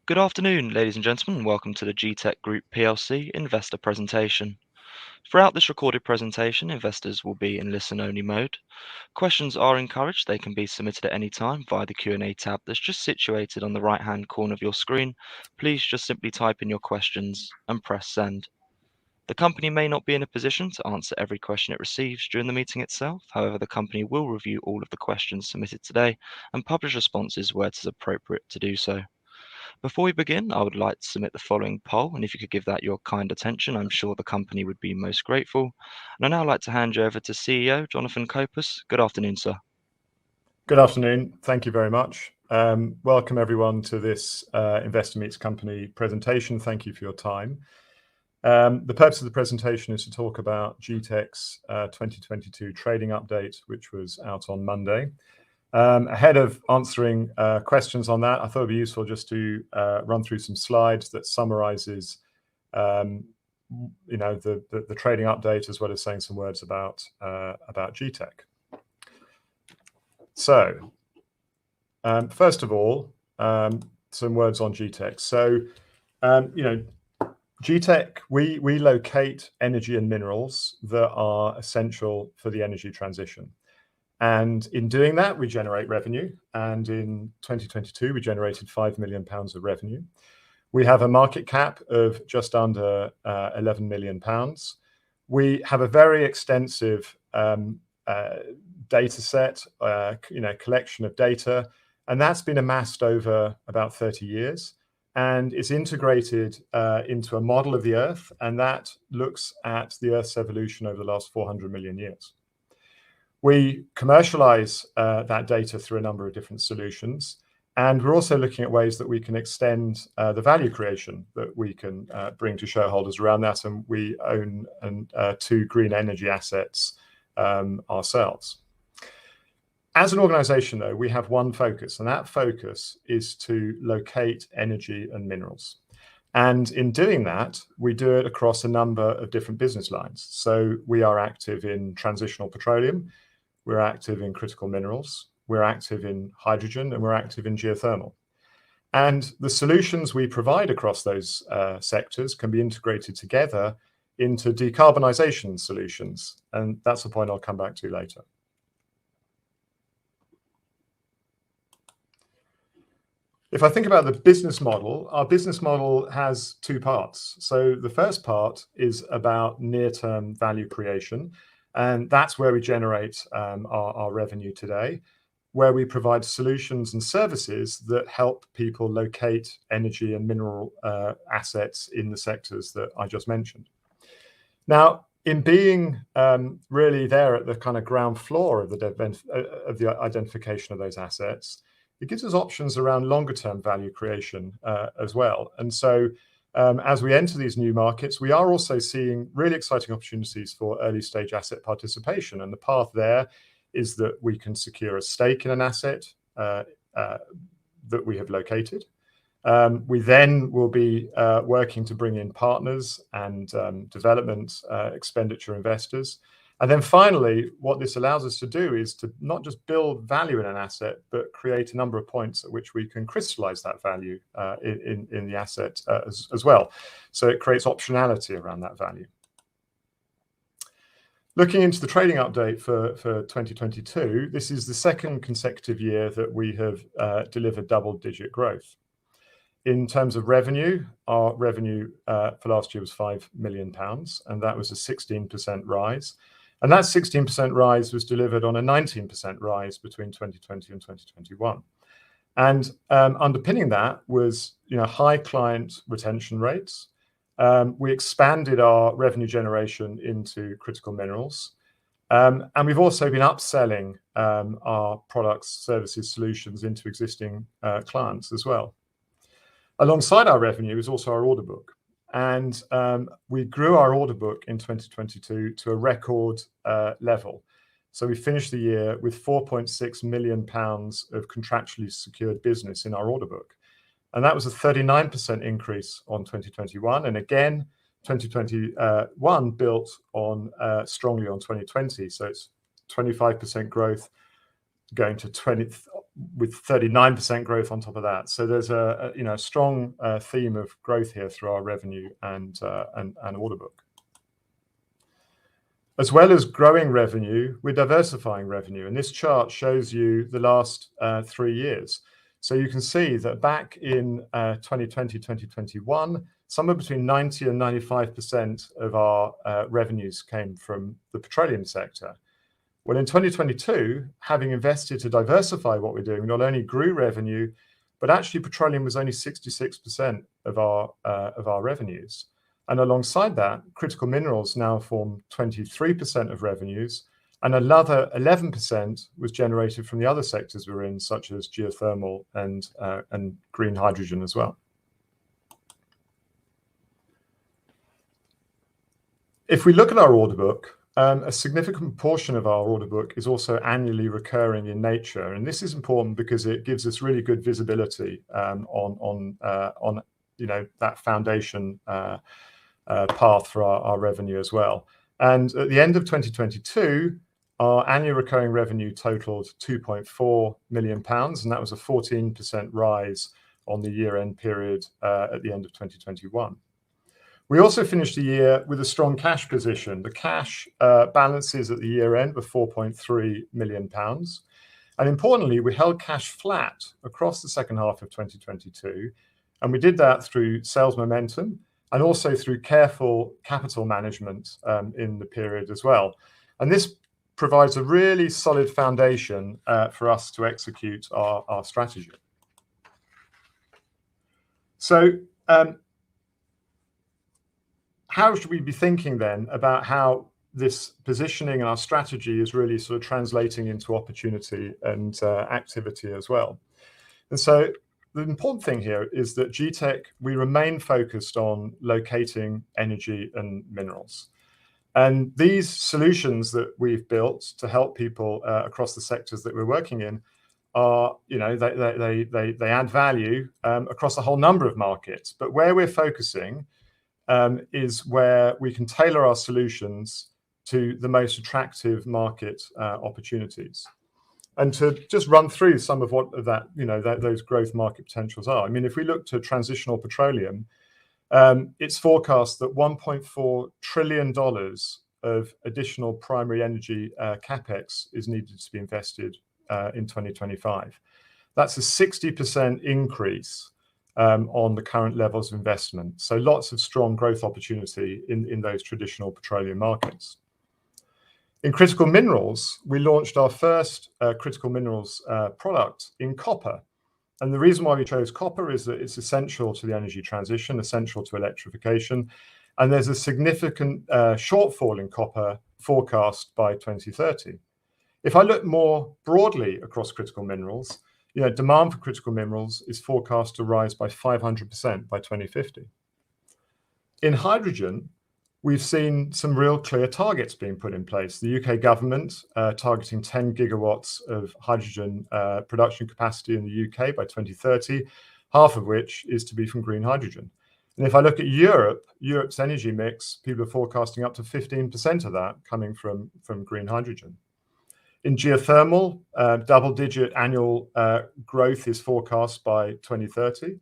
Good afternoon, ladies and gentlemen, and welcome to the GTECH Group PLC investor presentation. Throughout this recorded presentation, investors will be in listen-only mode. Questions are encouraged. They can be submitted at any time via the Q&A tab that's just situated on the right-hand corner of your screen. Please just simply type in your questions and press send. The company may not be in a position to answer every question it receives during the meeting itself. However, the company will review all of the questions submitted today and publish responses where it is appropriate to do so. Before we begin, I would like to submit the following poll, and if you could give that your kind attention, I'm sure the company would be most grateful. And I'd now like to hand you over to CEO Jonathan Copus. Good afternoon, sir. Good afternoon. Thank you very much. Welcome everyone to this Investor Meets Company presentation. Thank you for your time. The purpose of the presentation is to talk about GETECH's 2022 trading update, which was out on Monday. Ahead of answering questions on that, I thought it'd be useful just to run through some slides that summarizes the trading update, as well as saying some words about GETECH. So, first of all, some words on GETECH. So, GETECH, we locate energy and minerals that are essential for the energy transition. And in doing that, we generate revenue. And in 2022, we generated £5 million of revenue. We have a market cap of just under £11 million. We have a very extensive data set, collection of data, and that's been amassed over about 30 years. And it's integrated into a model of the Earth, and that looks at the Earth's evolution over the last 400 million years. We commercialize that data through a number of different solutions, and we're also looking at ways that we can extend the value creation that we can bring to shareholders around that, and we own 2 green energy assets ourselves. As an organization, though, we have one focus, and that focus is to locate energy and minerals. And in doing that, we do it across a number of different business lines. So we are active in transitional petroleum, we're active in critical minerals, we're active in hydrogen, and we're active in geothermal. And the solutions we provide across those sectors can be integrated together into decarbonisation solutions. And that's a point I'll come back to later. If I think about the business model, our business model has 2 parts. So the first part is about near-term value creation, and that's where we generate our revenue today, where we provide solutions and services that help people locate energy and mineral assets in the sectors that I just mentioned. Now, in being really there at the kind of ground floor of the identification of those assets, it gives us options around longer-term value creation as well. And so as we enter these new markets, we are also seeing really exciting opportunities for early-stage asset participation. And the path there is that we can secure a stake in an asset that we have located. We then will be working to bring in partners and development expenditure investors. And then finally, what this allows us to do is to not just build value in an asset, but create a number of points at which we can crystallize that value in the asset as well. So it creates optionality around that value. Looking into the trading update for 2022, this is the second consecutive year that we have delivered double-digit growth. In terms of revenue, our revenue for last year was £5 million, and that was a 16% rise. And that 16% rise was delivered on a 19% rise between 2020 and 2021. And underpinning that was high client retention rates. We expanded our revenue generation into critical minerals. And we've also been upselling our products, services, solutions into existing clients as well. Alongside our revenue is also our order book. And we grew our order book in 2022 to a record level. So we finished the year with £4.6 million of contractually secured business in our order book. And that was a 39% increase on 2021. And again, 2021 built on strongly on 2020. So it's 25% growth going to 20 with 39% growth on top of that. So there's a strong theme of growth here through our revenue and order book. As well as growing revenue, we're diversifying revenue, and this chart shows you the last 3 years. So you can see that back in 2020, 2021, somewhere between 90 and 95% of our revenues came from the petroleum sector. Well, in 2022, having invested to diversify what we're doing, we not only grew revenue, but actually petroleum was only 66% of our revenues. And alongside that, critical minerals now form 23% of revenues, and another 11% was generated from the other sectors we're in, such as geothermal and green hydrogen as well. If we look at our order book, a significant portion of our order book is also annually recurring in nature, and this is important because it gives us really good visibility on that foundation path for our revenue as well. And at the end of 2022, our annual recurring revenue totaled £2.4 million, and that was a 14% rise on the year-end period at the end of 2021. We also finished the year with a strong cash position. The cash balances at the year end were £4.3 million. And importantly, we held cash flat across the second half of 2022. And we did that through sales momentum and also through careful capital management in the period as well. And this provides a really solid foundation for us to execute our strategy. So, how should we be thinking then about how this positioning and our strategy is really sort of translating into opportunity and activity as well? And so the important thing here is that GETECH, we remain focused on locating energy and minerals. And these solutions that we've built to help people across the sectors that we're working in are, they add value across a whole number of markets. But where we're focusing is where we can tailor our solutions to the most attractive market opportunities. And to just run through some of what those growth market potentials are. I mean, if we look to transitional petroleum, it's forecast that $1.4 trillion of additional primary energy capex is needed to be invested in 2025. That's a 60% increase on the current levels of investment. So lots of strong growth opportunity in those traditional petroleum markets. In critical minerals, we launched our first critical minerals product in copper. And the reason why we chose copper is that it's essential to the energy transition, essential to electrification. And there's a significant shortfall in copper forecast by 2030. If I look more broadly across critical minerals, demand for critical minerals is forecast to rise by 500% by 2050. In hydrogen, we've seen some real clear targets being put in place. The UK government targeting 10 gigawatts of hydrogen production capacity in the UK by 2030, half of which is to be from green hydrogen. And if I look at Europe's energy mix, people are forecasting up to 15% of that coming from green hydrogen. In geothermal, double-digit annual growth is forecast by 2030.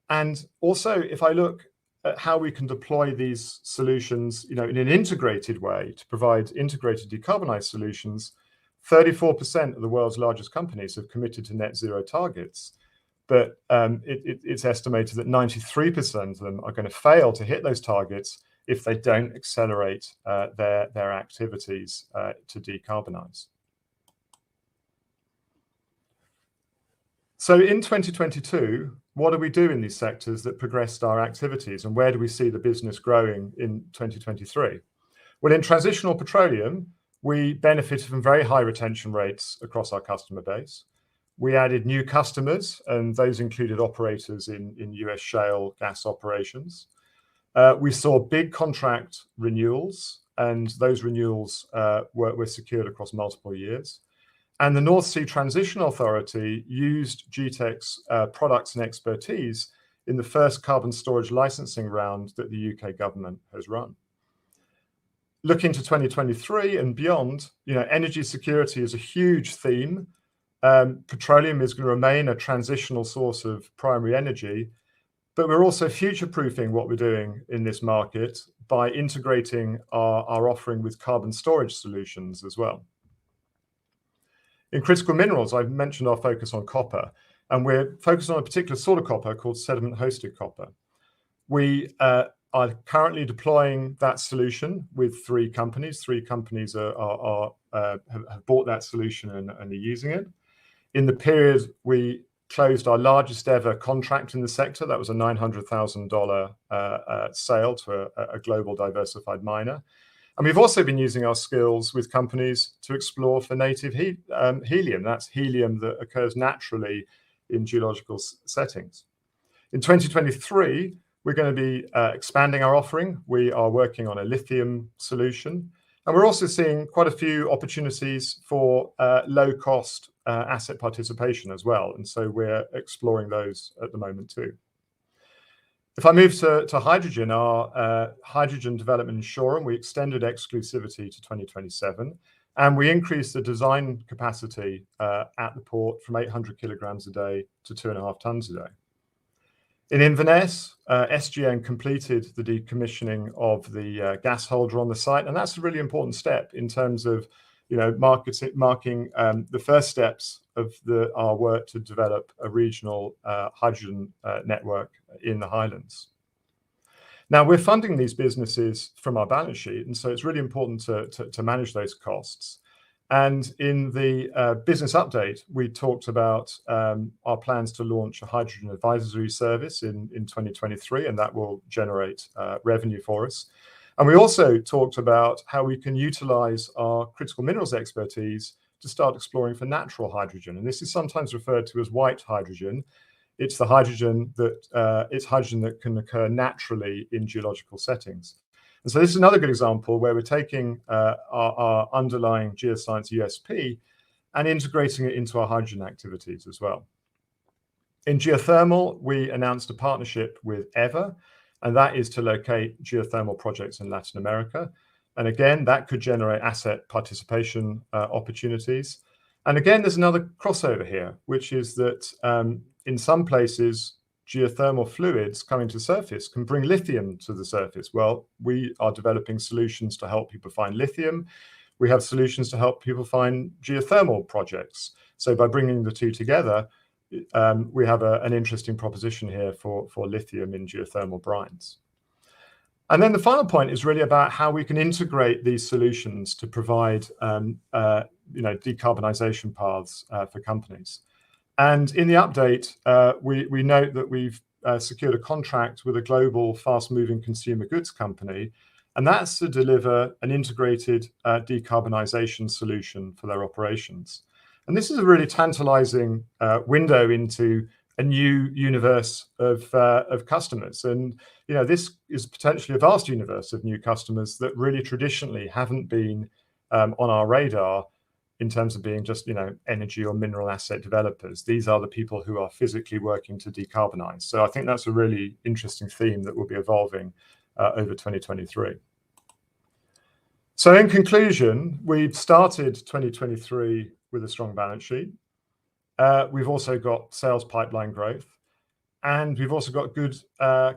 And also, if I look at how we can deploy these solutions, in an integrated way to provide integrated decarbonized solutions, 34% of the world's largest companies have committed to net zero targets. But it's estimated that 93% of them are going to fail to hit those targets if they don't accelerate their activities to decarbonize. So in 2022, what do we do in these sectors that progressed our activities, and where do we see the business growing in 2023? Well, in transitional petroleum, we benefited from very high retention rates across our customer base. We added new customers, and those included operators in US shale gas operations. We saw big contract renewals, and those renewals were secured across multiple years. And the North Sea Transition Authority used GETECH's products and expertise in the first carbon storage licensing round that the UK government has run. Looking to 2023 and beyond, energy security is a huge theme Petroleum is going to remain a transitional source of primary energy, but we're also future-proofing what we're doing in this market by integrating our offering with carbon storage solutions as well. In critical minerals, I've mentioned our focus on copper, and we're focused on a particular sort of copper called sediment-hosted copper. We are currently deploying that solution with 3 companies. 3 companies have bought that solution and are using it. In the period, we closed our largest ever contract in the sector. That was a $900,000 sale to a global diversified miner. And we've also been using our skills with companies to explore for native helium. That's helium that occurs naturally in geological settings. In 2023, we're going to be expanding our offering. We are working on a lithium solution, and we're also seeing quite a few opportunities for low-cost asset participation as well. And so we're exploring those at the moment too. If I move to hydrogen, our hydrogen development in Shoreham, we extended exclusivity to 2027, and we increased the design capacity at the port from 800 kilograms a day to 2.5 tons a day. In Inverness, SGN completed the decommissioning of the gas holder on the site, and that's a really important step in terms of marking the first steps of our work to develop a regional hydrogen network in the Highlands. Now, we're funding these businesses from our balance sheet, and so it's really important to manage those costs. And in the business update, we talked about our plans to launch a hydrogen advisory service in 2023, and that will generate revenue for us. And we also talked about how we can utilize our critical minerals expertise to start exploring for natural hydrogen. And this is sometimes referred to as white hydrogen. It's the hydrogen that can occur naturally in geological settings. And so this is another good example where we're taking our underlying geoscience USP and integrating it into our hydrogen activities as well. In geothermal, we announced a partnership with EVER, and that is to locate geothermal projects in Latin America. And again, that could generate asset participation opportunities. And again, there's another crossover here, which is that in some places, geothermal fluids coming to surface can bring lithium to the surface. Well, we are developing solutions to help people find lithium. We have solutions to help people find geothermal projects. So by bringing the two together, we have an interesting proposition here for lithium in geothermal brines. And then the final point is really about how we can integrate these solutions to provide decarbonization paths for companies. And in the update, we note that we've secured a contract with a global fast-moving consumer goods company, and that's to deliver an integrated decarbonization solution for their operations. And this is a really tantalizing window into a new universe of customers. And this is potentially a vast universe of new customers that really traditionally haven't been on our radar in terms of being just energy or mineral asset developers. These are the people who are physically working to decarbonize. So I think that's a really interesting theme that will be evolving over 2023. So in conclusion, we've started 2023 with a strong balance sheet. We've also got sales pipeline growth, and we've also got good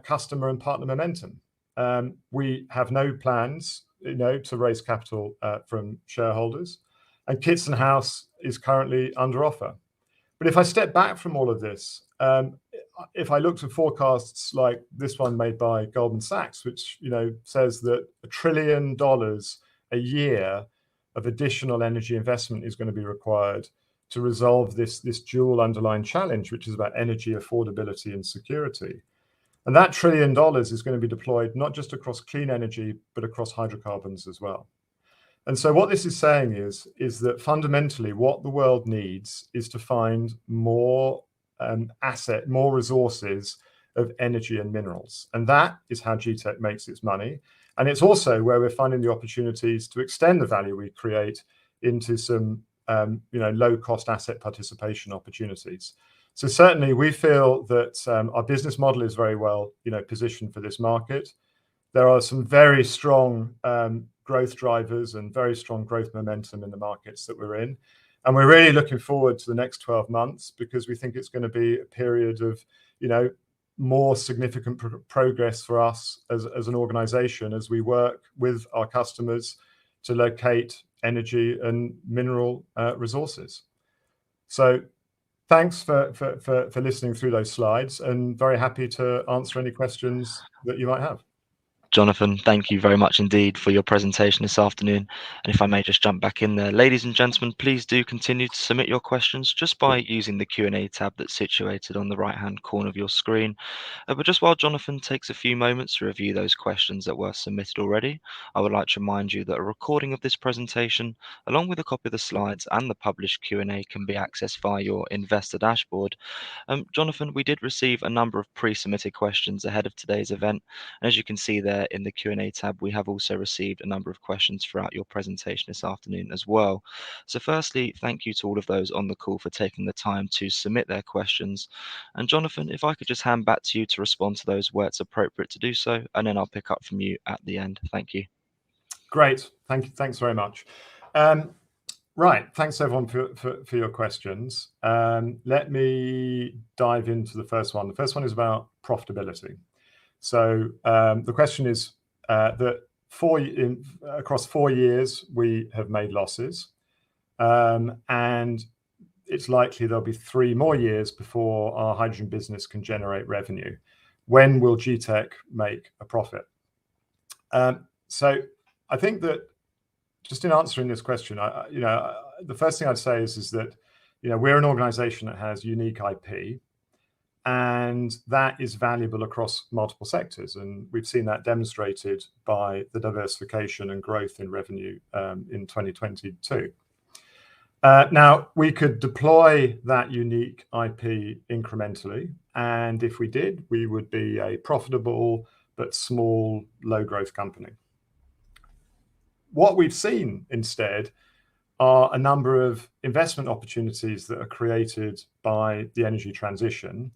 customer and partner momentum. We have no plans, to raise capital from shareholders, and Kitson House is currently under offer. But if I step back from all of this, if I look to forecasts like this one made by Goldman Sachs, which says that $1 trillion a year of additional energy investment is going to be required to resolve this dual underlying challenge, which is about energy affordability and security. And that $1 trillion is going to be deployed not just across clean energy, but across hydrocarbons as well. And so what this is saying is that fundamentally what the world needs is to find more more resources of energy and minerals. And that is how GETECH makes its money. And it's also where we're finding the opportunities to extend the value we create into some low-cost asset participation opportunities. So certainly we feel that our business model is very well positioned for this market. There are some very strong growth drivers and very strong growth momentum in the markets that we're in. And we're really looking forward to the next 12 months because we think it's going to be a period of, more significant progress for us as an organization as we work with our customers to locate energy and mineral resources. So thanks for listening through those slides, and very happy to answer any questions that you might have. Jonathan, thank you very much indeed for your presentation this afternoon. And if I may just jump back in there, ladies and gentlemen, please do continue to submit your questions just by using the Q&A tab that's situated on the right-hand corner of your screen. But just while Jonathan takes a few moments to review those questions that were submitted already, I would like to remind you that a recording of this presentation, along with a copy of the slides and the published Q&A, can be accessed via your investor dashboard. Jonathan, we did receive a number of pre-submitted questions ahead of today's event. And as you can see there in the Q&A tab, we have also received a number of questions throughout your presentation this afternoon as well. So firstly, thank you to all of those on the call for taking the time to submit their questions. And Jonathan, if I could just hand back to you to respond to those where it's appropriate to do so, and then I'll pick up from you at the end. Thank you. Great. Thank you. Thanks very much. Right. Thanks everyone for your questions. Let me dive into the first one. The first one is about profitability. So the question is that across 4 years we have made losses, and it's likely there'll be 3 more years before our hydrogen business can generate revenue. When will GETECH make a profit? So I think that just in answering this question, the first thing I'd say is that we're an organization that has unique IP, and that is valuable across multiple sectors, and we've seen that demonstrated by the diversification and growth in revenue in 2022. Now, we could deploy that unique IP incrementally, and if we did, we would be a profitable but small, low-growth company. What we've seen instead are a number of investment opportunities that are created by the energy transition,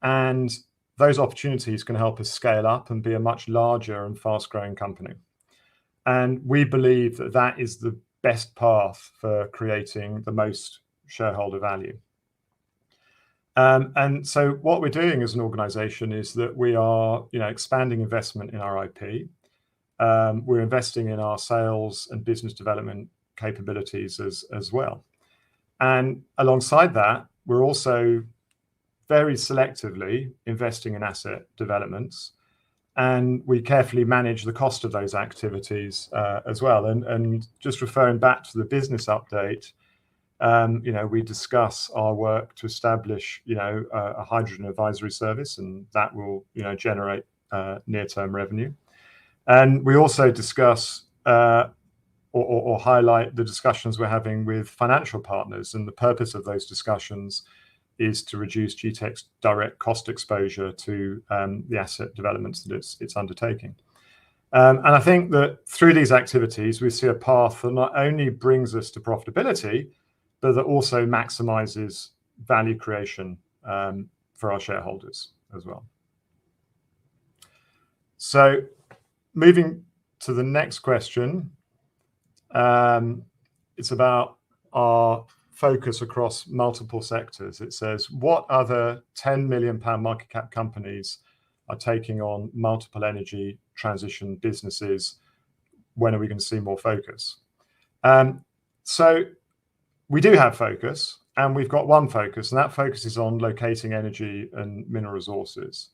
and those opportunities can help us scale up and be a much larger and fast-growing company. And we believe that that is the best path for creating the most shareholder value. And so what we're doing as an organization is that we are expanding investment in our IP. We're investing in our sales and business development capabilities as well. And alongside that, we're also very selectively investing in asset developments, and we carefully manage the cost of those activities as well. And just referring back to the business update, we discuss our work to establish a hydrogen advisory service, and that will generate near-term revenue. And we also discuss or highlight the discussions we're having with financial partners, and the purpose of those discussions is to reduce GETECH's direct cost exposure to the asset developments that it's undertaking. And I think that through these activities, we see a path that not only brings us to profitability, but that also maximizes value creation for our shareholders as well. So moving to the next question, it's about our focus across multiple sectors. It says, what other 10 million pound market cap companies are taking on multiple energy transition businesses? When are we going to see more focus? So we do have focus, and we've got one focus, and that focus is on locating energy and mineral resources.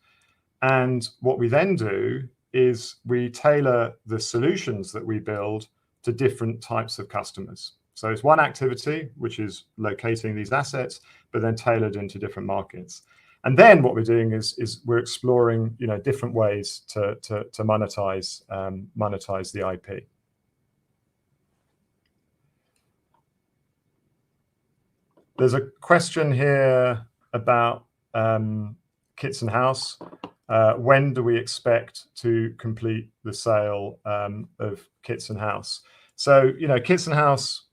And what we then do is we tailor the solutions that we build to different types of customers. So it's one activity, which is locating these assets, but then tailored into different markets. And then what we're doing is we're exploring different ways to monetize the IP. There's a question here about Kitson House. When do we expect to complete the sale of Kitson House? So Kitson House,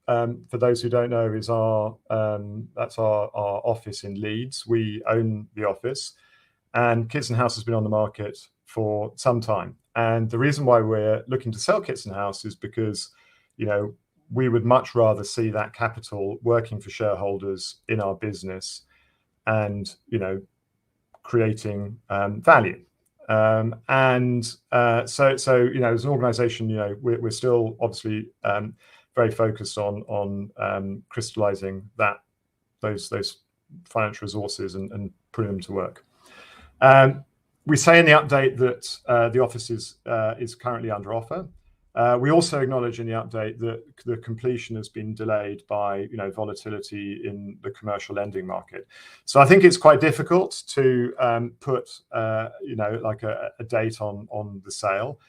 for those who don't know, is that's our office in Leeds. We own the office, and Kitson House has been on the market for some time. And the reason why we're looking to sell Kitson House is because we would much rather see that capital working for shareholders in our business and, creating value. So as an organization, we're still obviously very focused on crystallizing those financial resources and putting them to work. We say in the update that the office is currently under offer. We also acknowledge in the update that the completion has been delayed by volatility in the commercial lending market. So I think it's quite difficult to put like a date on the sale.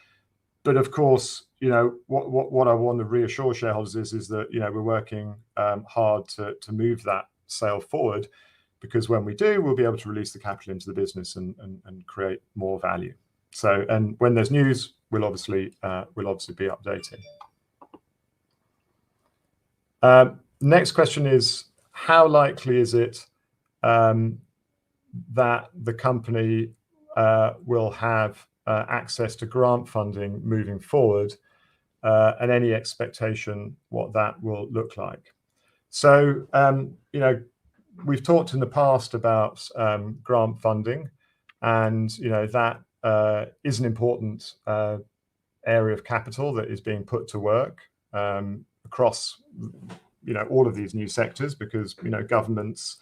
But of course, what I want to reassure shareholders is that we're working hard to move that sale forward, because when we do, we'll be able to release the capital into the business and create more value. So, and when there's news, we'll obviously be updating. Next question is, how likely is it that the company will have access to grant funding moving forward, and any expectation what that will look like? So, we've talked in the past about grant funding, and that is an important area of capital that is being put to work across all of these new sectors, because governments,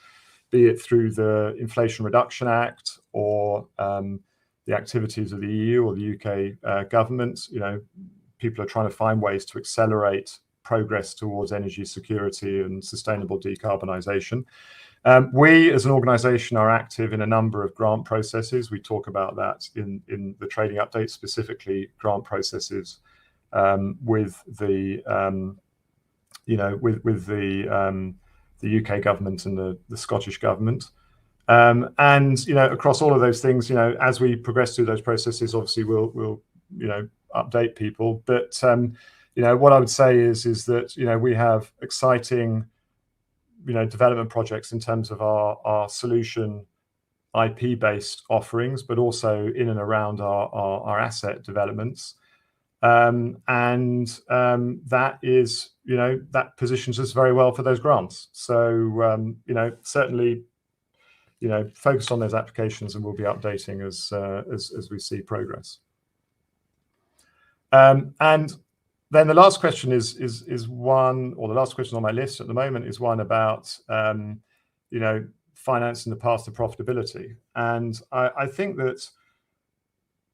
be it through the Inflation Reduction Act or the activities of the EU or the UK government, people are trying to find ways to accelerate progress towards energy security and sustainable decarbonisation. We as an organisation are active in a number of grant processes. We talk about that in the trading update, specifically grant processes with the the UK government and the Scottish government. And across all of those things, as we progress through those processes, obviously we'll update people. But what I would say is that we have exciting development projects in terms of our solution IP-based offerings, but also in and around our asset developments. That is, that positions us very well for those grants. So, certainly, focus on those applications, and we'll be updating as we see progress. And then the last question is one, or the last question on my list at the moment is one about, financing the path to profitability. And I think that,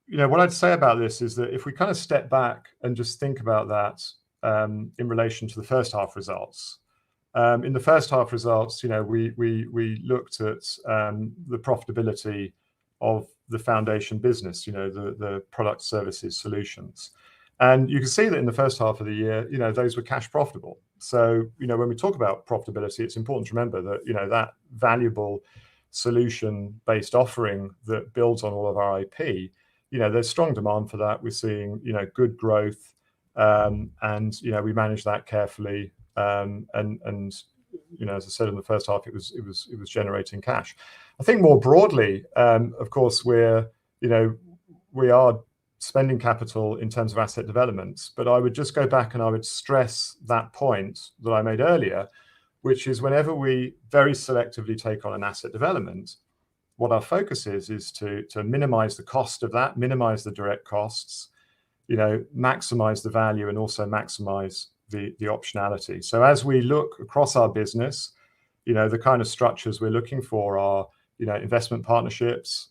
what I'd say about this is that if we kind of step back and just think about that in relation to the first half results. In the first half results, we looked at the profitability of the foundation business, the product, services, solutions. And you can see that in the first half of the year, those were cash profitable. So, when we talk about profitability, it's important to remember that, that valuable solution-based offering that builds on all of our IP, there's strong demand for that. We're seeing, good growth, and, we manage that carefully. And as I said, in the first half, it was generating cash. I think more broadly, of course, we are spending capital in terms of asset developments, but I would just go back and I would stress that point that I made earlier, which is whenever we very selectively take on an asset development, what our focus is to minimize the cost of that, minimize the direct costs, maximize the value, and also maximize the optionality. So as we look across our business, the kind of structures we're looking for are, investment partnerships,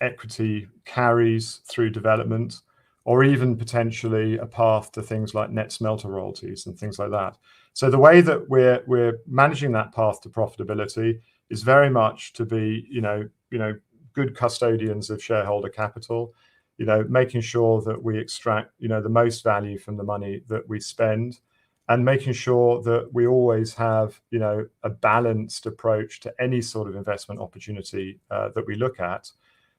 equity carries through development, or even potentially a path to things like net smelter royalties and things like that. So the way that we're managing that path to profitability is very much to be, good custodians of shareholder capital, making sure that we extract, the most value from the money that we spend, and making sure that we always have, a balanced approach to any sort of investment opportunity that we look at.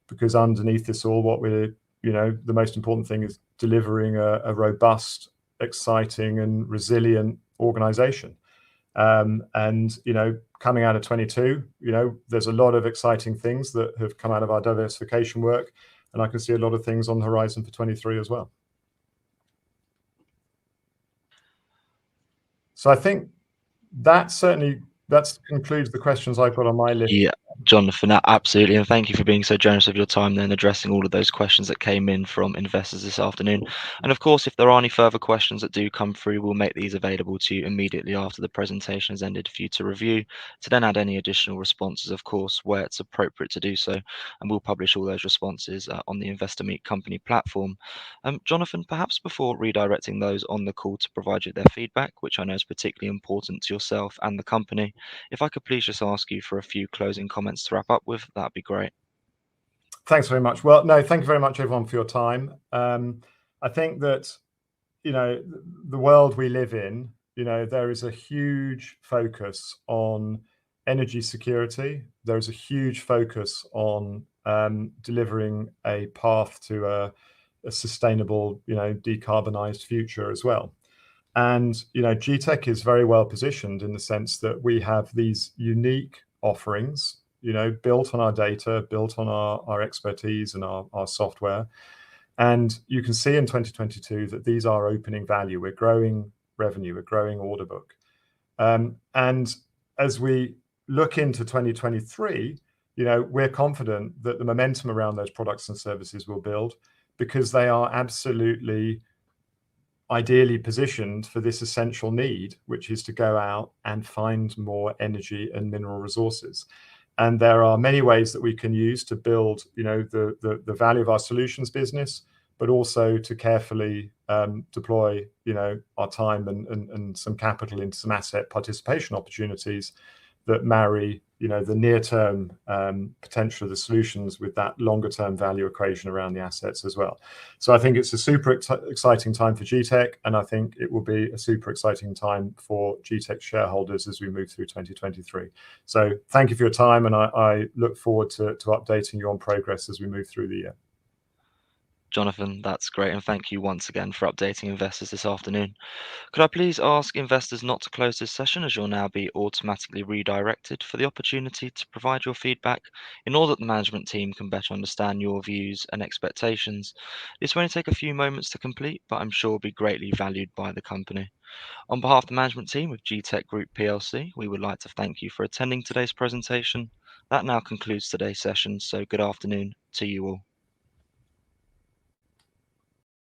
Because underneath this all, what we're, the most important thing is delivering a robust, exciting, and resilient organization. And coming out of 22, there's a lot of exciting things that have come out of our diversification work, and I can see a lot of things on the horizon for 23 as well. So I think that concludes the questions I've got on my list. Yeah, Jonathan, absolutely. And thank you for being so generous with your time then addressing all of those questions that came in from investors this afternoon. And of course, if there are any further questions that do come through, we'll make these available to you immediately after the presentation has ended for you to review, to then add any additional responses, of course, where it's appropriate to do so. And we'll publish all those responses on the Investor Meet Company platform. Jonathan, perhaps before redirecting those on the call to provide you their feedback, which I know is particularly important to yourself and the company, if I could please just ask you for a few closing comments to wrap up with, that'd be great. Thanks very much. Well, no, thank you very much, everyone, for your time. I think that, the world we live in, there is a huge focus on energy security. There is a huge focus on delivering a path to a sustainable, decarbonized future as well. And GETECH is very well positioned in the sense that we have these unique offerings, built on our data, built on our expertise and our software. And you can see in 2022 that these are opening value. We're growing revenue, we're growing order book. And as we look into 2023, we're confident that the momentum around those products and services will build, because they are absolutely ideally positioned for this essential need, which is to go out and find more energy and mineral resources. And there are many ways that we can use to build, the value of our solutions business, but also to carefully deploy, our time and some capital into some asset participation opportunities that marry, the near-term potential of the solutions with that longer-term value equation around the assets as well. So I think it's a super exciting time for GETECH, and I think it will be a super exciting time for GETECH shareholders as we move through 2023. So thank you for your time, and I look forward to updating you on progress as we move through the year. Jonathan, that's great. And thank you once again for updating investors this afternoon. Could I please ask investors not to close this session, as you'll now be automatically redirected for the opportunity to provide your feedback in order that the management team can better understand your views and expectations. This will only take a few moments to complete, but I'm sure will be greatly valued by the company. On behalf of the management team of GTech Group PLC, we would like to thank you for attending today's presentation. That now concludes today's session, so good afternoon to you all.